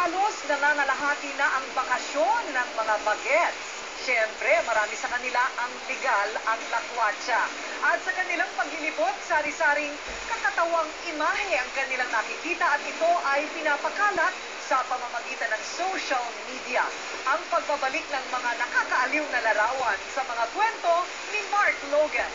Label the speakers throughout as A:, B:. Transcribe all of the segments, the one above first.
A: Halos nananalahati na ang bakasyon ng mga bagets. Siyempre, marami sa kanila ang legal ang lakwatsa. At sa kanilang paglilibot, sari-saring kakatawang imahe ang kanilang nakikita at ito ay pinapakalat sa pamamagitan ng social media. Ang pagbabalik ng mga nakakaaliw na larawan sa mga kwento ni Mark Logan.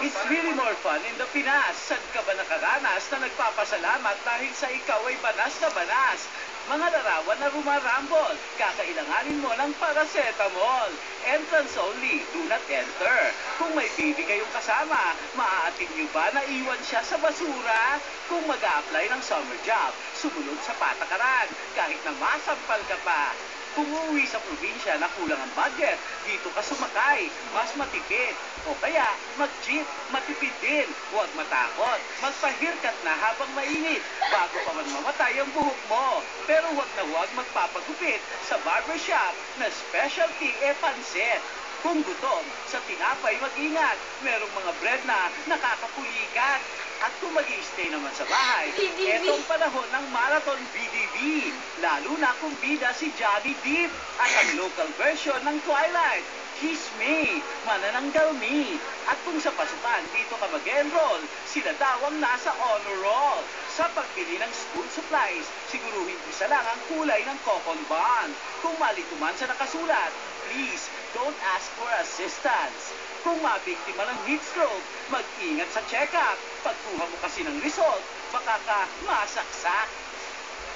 B: It's really more fun in the Pinas. Saan ka ba nakaranas na nagpapasalamat dahil sa ikaw ay banas na banas? Mga larawan na rumarambol, kakailanganin mo ng paracetamol. Entrance only, do not enter. Kung may baby kayong kasama, maaating nyo ba na iwan siya sa basura? Kung mag-a-apply ng summer job, sumunod sa patakaran, kahit na masampal ka pa. Kung uuwi sa probinsya na kulang ang budget, dito ka sumakay, mas matipid. O kaya, mag-jeep, matipid din. Huwag matakot, magpa-haircut na habang mainit, bago pa man mamatay ang buhok mo. Pero huwag na huwag magpapagupit sa barbershop na specialty pansit. Kung gutom, sa tinapay mag-ingat. Merong mga bread na nakakapulikat. At kung mag-i-stay naman sa bahay, etong panahon ng Marathon BDB. Lalo na kung bida si Johnny Depp at ang local version ng Twilight, Kiss Me, Manananggal Me. At kung sa pasukan dito ka mag-enroll, sila daw ang nasa honor roll. Sa pagbili ng school supplies, siguruhin isa lang ang kulay ng cotton bond. Kung malituman sa nakasulat, please don't ask for assistance. Kung mabiktima ng heat stroke, mag-ingat sa check-up. Pagkuha mo kasi ng result, baka ka masaksak.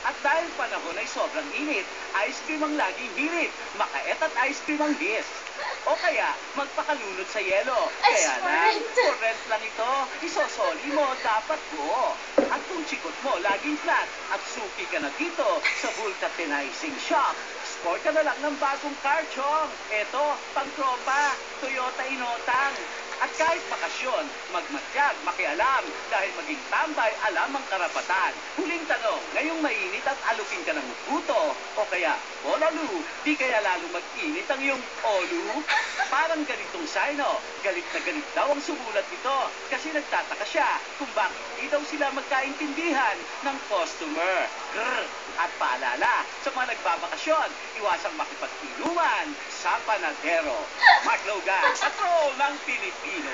B: At dahil panahon ay sobrang init, ice cream ang laging hirit. Makaet at ice cream ang list. O kaya, magpakalunod sa yelo. Kaya na, for rent lang ito, isosoli mo, dapat buo. At kung chikot mo, laging flat, at suki ka na dito sa vulcanizing shop, score ka na lang ng bagong car, chong. Eto, pang-tropa, Toyota Inotang. At kahit bakasyon, magmatyag, makialam, dahil maging tambay, alam ang karapatan. Huling tanong, ngayong mainit at alukin ka ng buto, o kaya, bolalu, di kaya lalo mag-init ang iyong olu? Parang ganitong sino, galit na galit daw ang sumulat nito, kasi nagtataka siya kung bakit hindi daw sila magkaintindihan ng customer. Grr! At paalala, sa mga nagbabakasyon, iwasang makipag-inuman sa panadero. Mark Logan, patrol ng Pilipino.